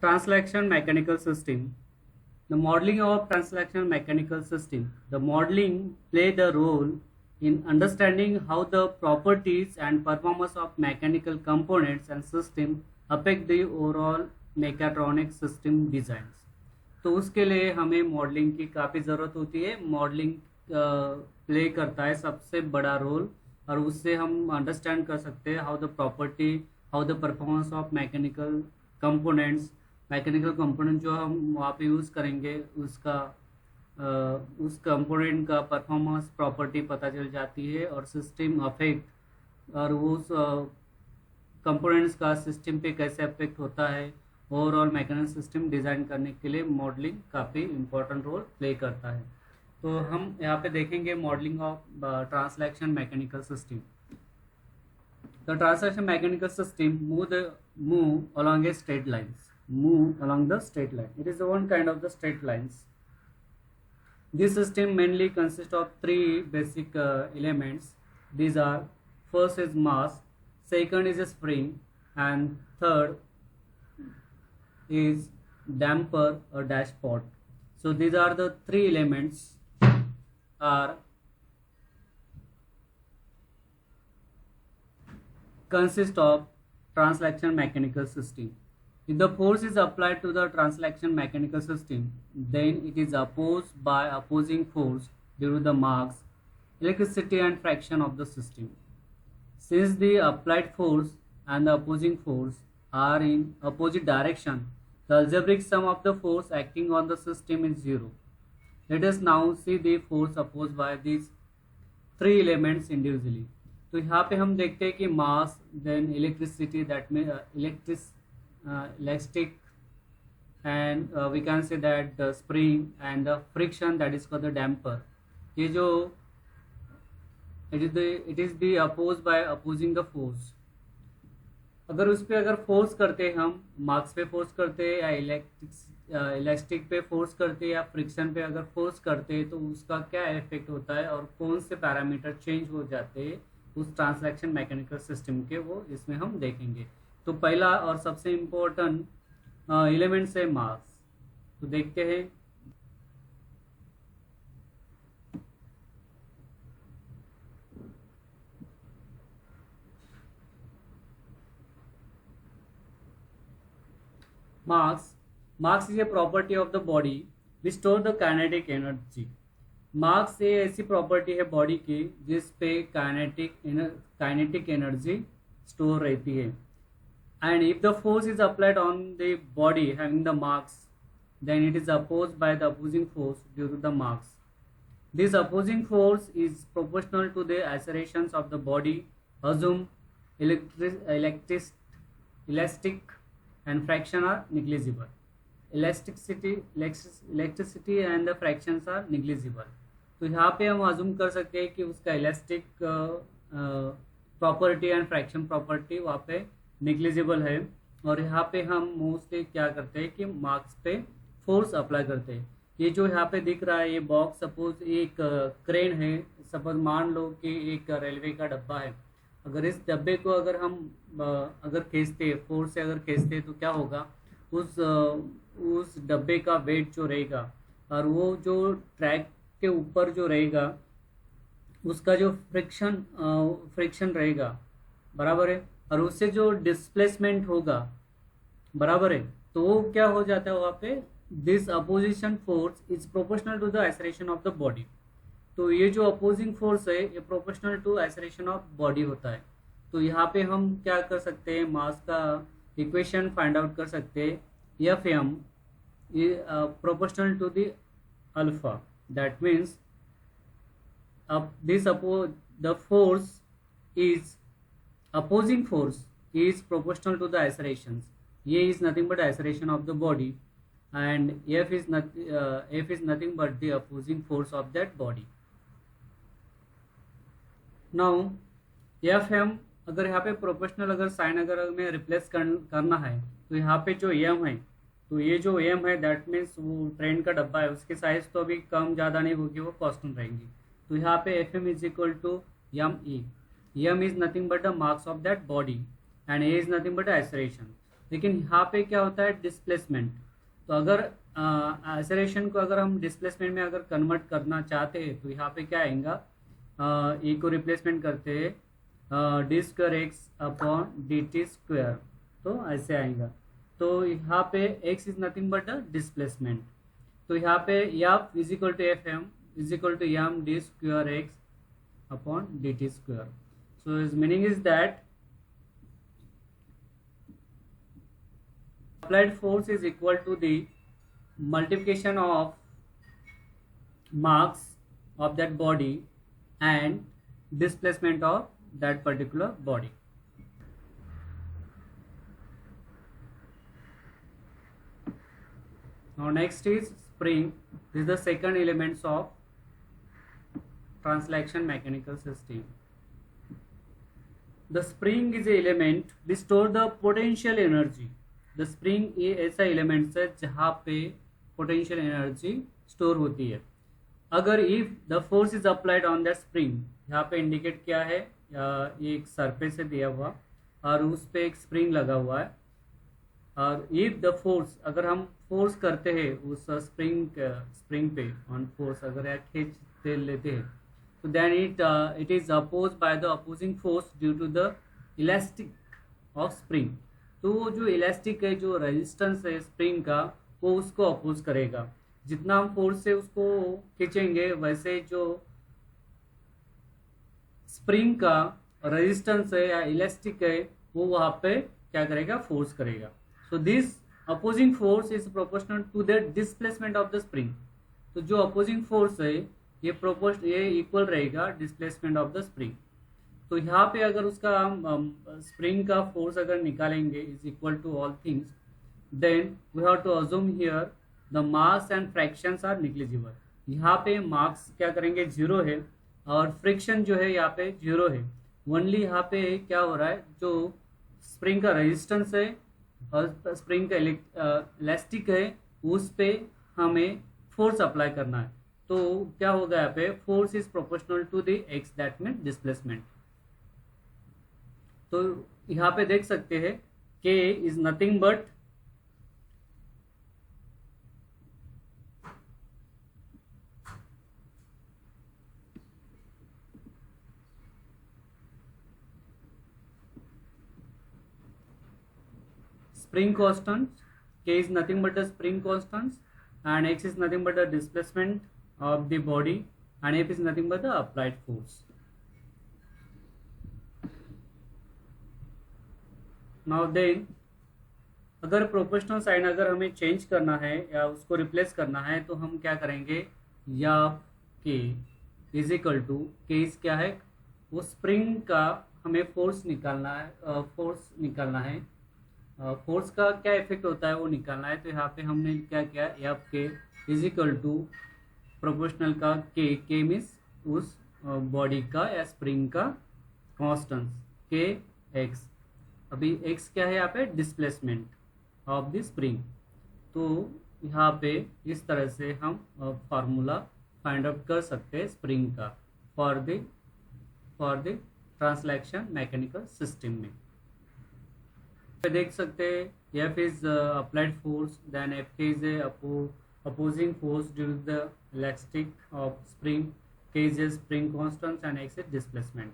Translation mechanical system. The modeling of translation mechanical system. The modeling play the role in understanding how the properties and performance of mechanical components and system affect the overall mechatronic system designs. तो उसके लिए हमें modelling की काफ़ी ज़रूरत होती है. Modelling play करता है सबसे बड़ा रोल और उससे हम अंडरस्टैंड कर सकते हैं how the property, how the performance of mechanical component जो हम वहाँ पे यूज़ करेंगे उसका उस कंपोनेंट का परफॉर्मेंस प्रॉपर्टी पता चल जाती है और सिस्टम अफेक्ट और उस कंपोनेंट्स का सिस्टम पे कैसे अफेक्ट होता है. ओवरऑल मैकेनिकल सिस्टम डिज़ाइन करने के लिए मॉडलिंग काफ़ी इम्पोर्टेंट रोल प्ले करता है. तो हम यहाँ पे देखेंगे modelling of translation mechanical system. The translation mechanical system move along a straight lines. Move along the straight line. It is the one kind of the straight lines. This system mainly consists of three basic elements. These are: first is mass, second is a spring, and third is damper or dashpot. So these are the three elements are consist of translation mechanical system. If the force is applied to the translation mechanical system, then it is opposed by opposing force due to the mass, electricity and fraction of the system. Since the applied force and the opposing force are in opposite direction, the algebraic sum of the force acting on the system is zero. Let us now see the force opposed by these three elements individually. तो यहाँ पे हम देखते हैं कि mass, then electricity, that में electric and we can say that the spring and the friction that is called the damper. ये जो it is the oppose by opposing the force. अगर उस पर अगर फोर्स करते हैं हम, मार्क्स पे फोर्स करते हैं या इलेक्ट्रिक पे फोर्स करते हैं या फ्रिक्शन पे अगर फोर्स करते हैं तो उसका क्या इफेक्ट होता है और कौन से पैरामीटर चेंज हो जाते हैं उस ट्रांसलेशन मैकेनिकल सिस्टम के, वो इसमें हम देखेंगे. तो पहला और सबसे इम्पोर्टेंट एलिमेंट्स है मास. तो देखते हैं. Mass is a property of the body which store the kinetic energy. Mass से ऐसी प्रॉपर्टी है बॉडी की जिस पे काइनेटिक एनर्जी स्टोर रहती है. And if the force is applied on the body having the mass, then it is oppose by the opposing force due to the mass. This opposing force is proportional to the accelerations of the body. Assume elastic and friction are negligible. Electricity and the frictions are negligible. तो यहाँ पे हम assume कर सकते हैं कि उसका elastic property and fraction property वहाँ पे निग्लिजिबल है. और यहाँ पे हम मोस्टली क्या करते हैं कि मार्क्स पे फोर्स अप्लाई करते हैं. ये जो यहाँ पे दिख रहा है ये बॉक्स, सपोज एक क्रेन है. सपोज मान लो कि एक रेलवे का डब्बा है. अगर इस डब्बे को अगर हम अगर खींचते, फोर्स से अगर खींचते तो क्या होगा, उस डब्बे का वेट जो रहेगा और वो जो ट्रैक के ऊपर जो रहेगा उसका जो फ्रिक्शन रहेगा, बराबर है, और उससे जो डिस्प्लेसमेंट होगा, बराबर है, तो वो क्या हो जाता है वहाँ पे, this opposition force is proportional to the acceleration of the body. तो ये जो अपोजिंग फोर्स है ये proportional to acceleration of body होता है. तो यहाँ पे हम क्या कर सकते हैं, मास का इक्वेशन फाइंड आउट कर सकते हैं. F M proportional to the alpha. That means the force is opposing force is proportional to the accelerations. A is nothing but acceleration of the body and F is nothing but the opposing force of that body. Now FM अगर यहाँ पे proportional अगर sign अगर हमें replace करना है तो यहाँ पे जो एम है, तो ये जो एम है दैट मीन्स वो ट्रेन का डब्बा है, उसकी साइज तो अभी कम ज़्यादा नहीं होगी, वो कांस्टेंट रहेंगी. तो यहाँ पे F M is equal to M E. M is nothing but the mass of that body and A is nothing but the acceleration. लेकिन यहाँ पे क्या होता है, डिस्प्लेसमेंट। तो अगर एक्सेलरेशन को अगर हम डिस्प्लेसमेंट में अगर कन्वर्ट करना चाहते हैं तो यहाँ पे क्या आएगा, ए को रिप्लेसमेंट करते हैं D square X upon D T square, तो ऐसे आएगा। तो यहाँ पे x is nothing but the displacement. तो यहाँ पे f is equal to F M is equal to M D square X upon D T square. So is meaning is that applied force is equal to the multiplication of mass of that body and displacement of that particular body. Now next is spring. This is the second elements of translation mechanical system. The spring is an element which store the potential energy. The spring ये ऐसा elements है जहाँ पे potential energy store होती है। अगर if the force is applied on the spring, यहाँ पे इंडिकेट क्या है, ये एक सरफेस है दिया हुआ और उस पे एक स्प्रिंग लगा हुआ है, और इफ द फोर्स, अगर हम फोर्स करते हैं उस स्प्रिंग पे ऑन फोर्स, अगर या खींच लेते हैं तो then it is oppose by the opposing force due to the elastic of spring. तो वो जो इलास्टिक है, जो रेजिस्टेंस है स्प्रिंग का, वो उसको अपोज करेगा। जितना हम फोर्स से उसको खींचेंगे वैसे जो स्प्रिंग का रेजिस्टेंस है या इलास्टिक है वो वहाँ पे क्या करेगा, फोर्स करेगा। So this opposing force is proportional to the displacement of the spring. तो जो अपोजिंग फोर्स है ये इक्वल रहेगा डिस्प्लेसमेंट ऑफ द स्प्रिंग। तो यहाँ पे अगर उसका स्प्रिंग का फोर्स अगर निकालेंगे is equal to all things, then we have to assume here the mass and fractions are negligible. यहाँ पे मास क्या करेंगे, जीरो है, और फ्रिक्शन जो है यहाँ पे जीरो है। ओनली यहाँ पे क्या हो रहा है, जो स्प्रिंग का रेजिस्टेंस है और स्प्रिंग का इलास्टिक है उस पे हमें फोर्स अप्लाई करना है। तो क्या होगा यहाँ पे, force is proportional to the X, that mean displacement. तो यहाँ पे देख सकते हैं K is nothing but spring constants. K is nothing but the spring constants and X is nothing but the displacement of the body and F is nothing but the applied force. Now then अगर proportional sign अगर हमें change करना है या उसको replace करना है तो हम क्या करेंगे, या के इज इक्वल टू के क्या है, वो स्प्रिंग का हमें फोर्स निकालना है, फोर्स का क्या इफेक्ट होता है वो निकालना है। तो यहाँ पे हमने क्या किया, एफ के इज इक्वल टू प्रोपोर्शनल का के मीन्स उस बॉडी का या स्प्रिंग का कॉन्स्टेंट के एक्स। अभी x क्या है यहाँ पे, डिस्प्लेसमेंट ऑफ द स्प्रिंग। तो यहाँ पे इस तरह से हम फार्मूला फाइंड आउट कर सकते हैं स्प्रिंग का for the translation mechanical system में। देख सकते हैं F is applied force, then F is opposing force due to the elastic of spring, K is spring constant and X is displacement.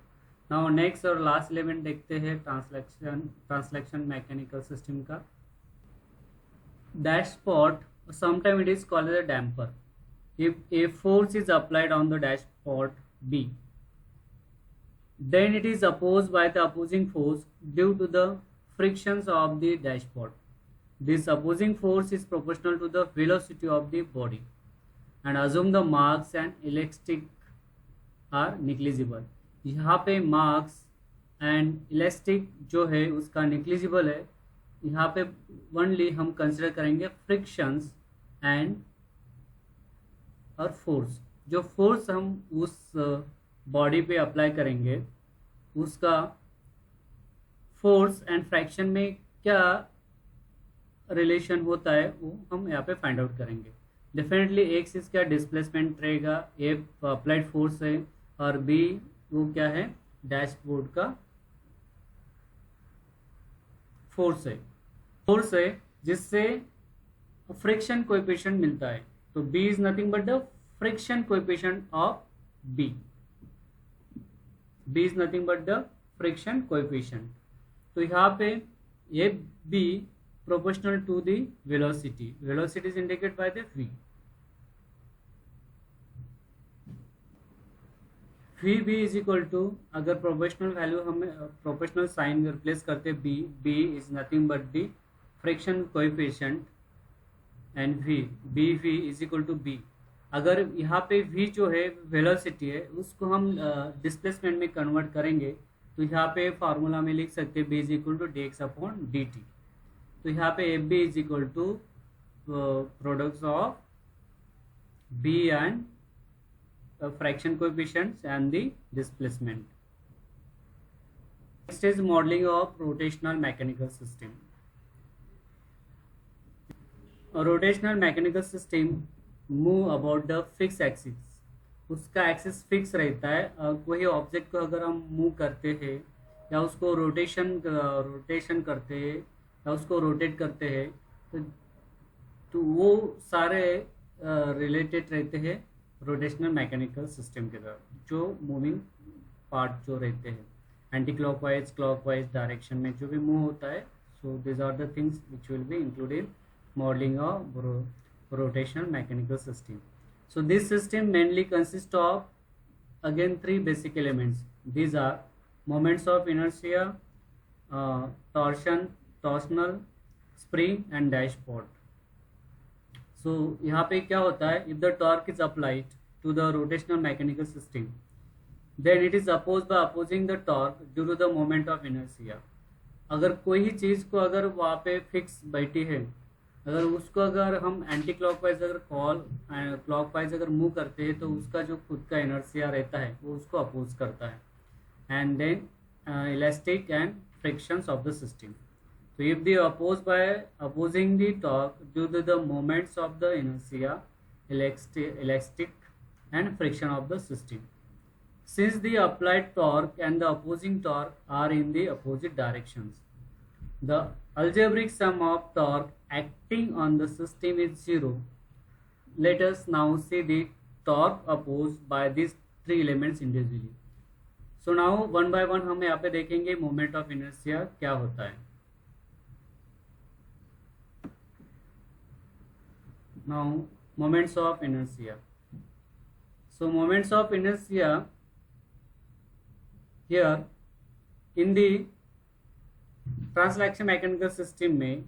Now next और last element देखते हैं translation mechanical system का। Dashpot, sometime it is called as a damper. If a force is applied on the dashpot B, then it is opposed by the opposing force due to the frictions of the dashpot. This opposing force is proportional to the velocity of the body and assume the marks and elastic are negligible. यहाँ पे marks and elastic जो है उसका negligible है। यहाँ पे only हम consider करेंगे फ्रिक्शंस एंड और फोर्स। जो फोर्स हम उस बॉडी पे अप्लाई करेंगे उसका फोर्स एंड फ्रैक्शन में क्या रिलेशन होता है वो हम यहाँ पे फाइंड आउट करेंगे। डेफिनेटली एक्स इसका डिस्प्लेसमेंट रहेगा, ए अप्लाइड फोर्स है और बी वो क्या है, डैशबोर्ड का फोर्स है। फोर्स है जिससे फ्रिक्शन कोएफिशिएंट मिलता है। तो B is nothing but the friction coefficient of B. B is nothing but the friction coefficient. तो यहाँ पे ये B proportional to the velocity. Velocity is indicated by the V. V B is equal to, अगर proportional value हमें proportional sign replace करते B, B is nothing but the friction coefficient and V, B V is equal to B. अगर यहाँ पे we जो है velocity है, उसको हम डिस्प्लेसमेंट में कन्वर्ट करेंगे तो यहाँ पे फार्मूला में लिख सकते हैं B is equal to D X upon D T. तो यहाँ पे F B is equal to products of B and fraction coefficients and the displacement. Next is modeling of rotational mechanical system. A rotational mechanical system move about the fixed axis. उसका axis fix रहता है। कोई object को अगर हम move करते हैं या उसको रोटेशन करते हैं या उसको रोटेट करते हैं तो वो सारे रिलेटेड रहते हैं रोटेशनल मैकेनिकल सिस्टम के तरफ, जो मूविंग पार्ट जो रहते हैं एंटी क्लॉकवाइज क्लॉकवाइज डायरेक्शन में जो भी मूव होता है। So this are the things which will be included modelling of rotational mechanical system. So this system mainly consist of again 3 basic elements. These are moments of inertia, torsional spring and dashpot. So यहाँ पे क्या होता है, if the torque is applied to the rotational mechanical system then it is oppose by opposing the torque due to the moment of inertia. अगर कोई ही चीज़ को अगर वहाँ पे फिक्स बैठी है, अगर उसको अगर हम एंटी क्लॉकवाइज अगर क्लॉकवाइज अगर मूव करते हैं तो उसका जो खुद का इनर्शिया रहता है वो उसको अपोज करता है। And then elastic and frictions of the system. So if they oppose by opposing the torque due to the moments of the inertia, elastic and friction of the system. Since the applied torque and the opposing torque are in the opposite directions, the algebraic sum of torque acting on the system is 0. Let us now see the torque opposed by these 3 elements individually. So now one by one हम यहाँ पे देखेंगे moment of inertia क्या होता है। Now moments of inertia. So moments of inertia here in the translation mechanical system में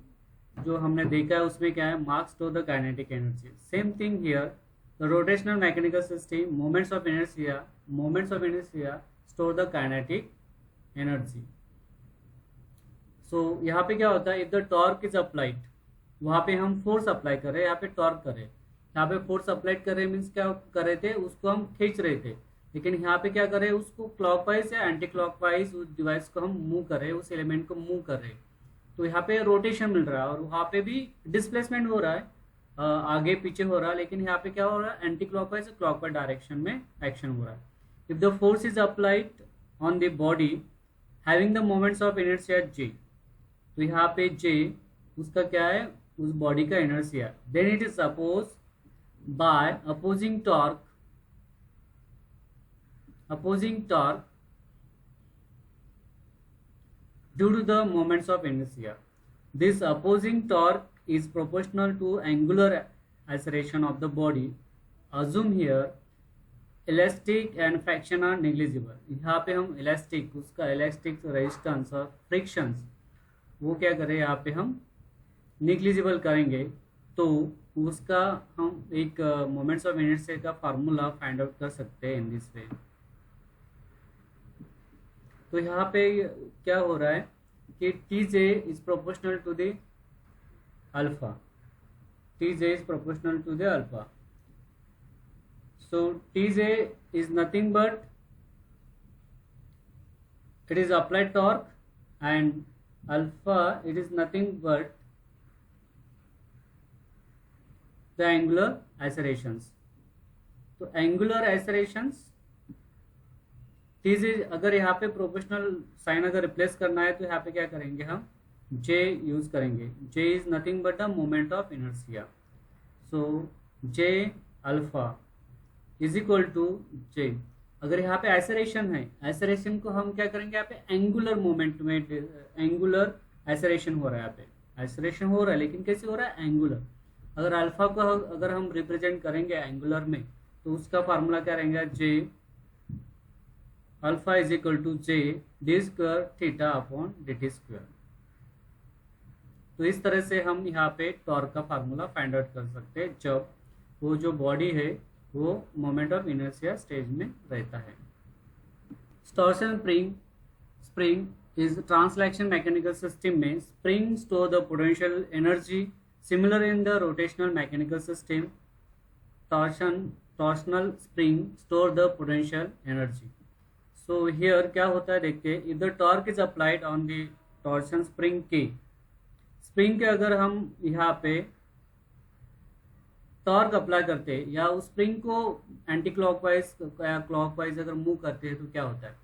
जो हमने देखा है उसमें क्या है, marks to the kinetic energy. Same thing here the rotational mechanical system moments of inertia store the kinetic energy. So यहाँ पे क्या होता है, if the torque is applied, वहाँ पे हम फोर्स अप्लाई कर रहे हैं, यहाँ पे टॉर्क कर रहे हैं। यहाँ पे फोर्स अप्लाई कर रहे मीन्स क्या कर रहे थे, उसको हम खींच रहे थे, लेकिन यहाँ पे क्या कर रहे हैं, उसको क्लॉकवाइज या एंटी क्लॉकवाइज उस डिवाइस को हम मूव कर रहे हैं, उस एलिमेंट को मूव कर रहे हैं। तो यहाँ पे रोटेशन मिल रहा है और वहाँ पे भी डिस्प्लेसमेंट हो रहा है, आगे पीछे हो रहा है, लेकिन यहाँ पे क्या हो रहा है, एंटी क्लॉकवाइज या क्लॉकवाइज डायरेक्शन में एक्शन हो रहा है। If the force is applied on the body having the moments of inertia J, तो यहाँ पे जे उसका क्या है, उस बॉडी का inertia, then it is oppose by opposing torque due to the moments of inertia. This opposing torque is proportional to angular acceleration of the body. Assume here elastic and friction are negligible. यहाँ पे हम elastic, उसका elastic resistance और frictions वो क्या करें, यहाँ पे हम negligible करेंगे, तो उसका हम एक moments of inertia का फार्मूला फाइंड आउट कर सकते हैं इन दिस वे। तो यहाँ पे क्या हो रहा है कि T J is proportional to the alpha, T J is proportional to the alpha. So T J is nothing but it is applied torque and alpha it is nothing but the angular accelerations. तो angular एक्सेलरेशंस TJ, अगर यहाँ पे proportional sign अगर replace करना है तो यहाँ पे क्या करेंगे, हम जे यूज करेंगे। J is nothing but the moment of inertia. So J alpha is equal to J. अगर यहाँ पे एसरेशन है, एसरेशन को हम क्या करेंगे, यहाँ पे एंगुलर मोमेंट में एंगुलर एसरेशन हो रहा है, यहाँ पे एसरेशन हो रहा है, लेकिन कैसे हो रहा है, एंगुलर। अगर अल्फा को अगर हम रिप्रेजेंट करेंगे एंगुलर में, तो उसका फार्मूला क्या रहेगा, J alpha is equal to J D square theta upon D T square. तो इस तरह से हम यहाँ पे टॉर्क का फार्मूला फाइंड आउट कर सकते हैं जब वो जो बॉडी है वो मोमेंट ऑफ इनर्शिया स्टेज में रहता है। Torsion spring is translation mechanical system में spring store the potential energy similar in the rotational mechanical system. Torsional spring store the potential energy. So here क्या होता है देखते हैं, if the torque is applied on the torsion spring के अगर हम यहाँ पे टॉर्क अप्लाई करते हैं या उस स्प्रिंग को एंटी क्लॉकवाइज या क्लॉकवाइज अगर मूव करते हैं तो क्या होता है,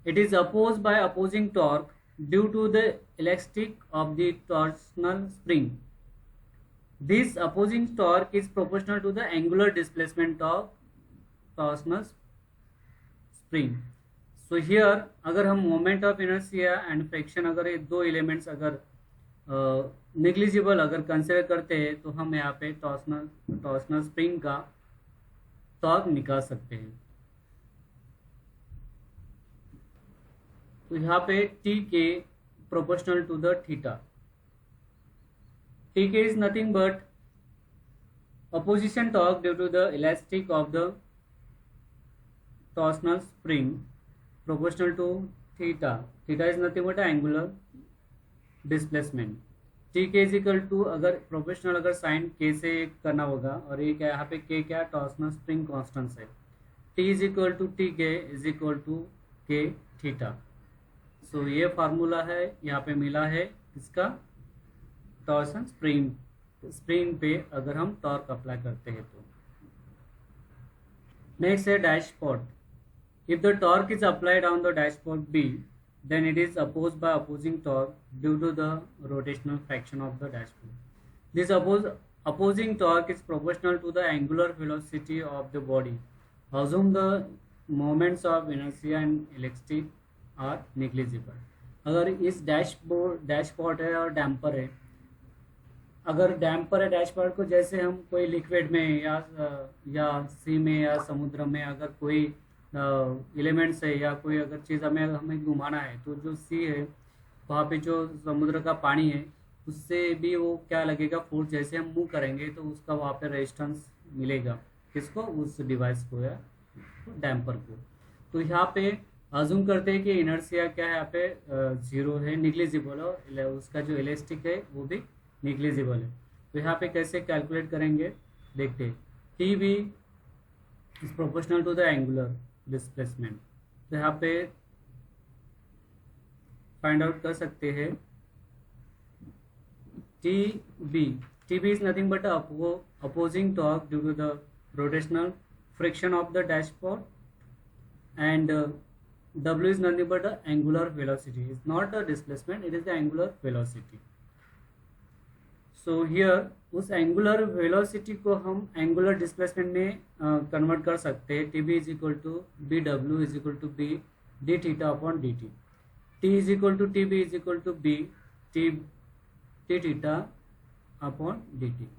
it is oppose by opposing torque due to the elastic of the torsional spring. This opposing torque is proportional to the angular displacement of torsional spring. So here अगर हम moment of inertia and friction अगर ये दो elements अगर negligible अगर consider करते हैं तो हम यहाँ पे टॉर्शनल स्प्रिंग का टॉर्क निकाल सकते हैं। तो यहाँ पे T K proportional to the theta. T K is nothing but opposition torque due to the elastic of the torsional spring proportional to theta. Theta is nothing but angular displacement. T K is equal to अगर proportional अगर sign के से करना होगा, और ये क्या यहाँ पे के क्या टॉर्शनल स्प्रिंग कांस्टेंट है। T is equal to T K is equal to K theta. So ये फार्मूला है यहाँ पे मिला है इसका टॉर्शन स्प्रिंग पे अगर हम टॉर्क अप्लाई करते हैं तो। नेक्स्ट है dashpot. If the torque is applied on the dashpot B, then it is opposed by opposing torque due to the rotational fraction of the dashpot. This opposing torque is proportional to the angular velocity of the body. Assume the moments of inertia and elasticity are negligible. अगर इस dashpot है और damper है, अगर damper है dashpot को जैसे हम कोई लिक्विड में या सी में या समुद्र में अगर कोई एलिमेंट्स है या कोई अगर चीज़ हमें घुमाना है, तो जो सी है वहाँ पे जो समुद्र का पानी है उससे भी वो क्या लगेगा, फोर्स जैसे हम मूव करेंगे तो उसका वहाँ पे रेजिस्टेंस मिलेगा किसको, उस डिवाइस को या डैम्पर को। तो यहाँ पे अज्यूम करते हैं कि इनर्शिया क्या है यहाँ पे जीरो है, निग्लिजिबल है, उसका जो इलास्टिक है वो भी निग्लिजिबल है। तो यहाँ पे कैसे कैलकुलेट करेंगे देखते हैं। T B is proportional to the angular displacement. तो यहाँ पे फाइंड आउट कर सकते हैं T B is nothing but opposing torque due to the rotational friction of the dashpot, and W is nothing but the angular velocity. It's not the displacement, it is the angular velocity. So here उस angular velocity को हम angular displacement में convert कर सकते हैं। TB is equal to BW is equal to B d theta upon dt. T is equal to TB is equal to B t theta upon dt.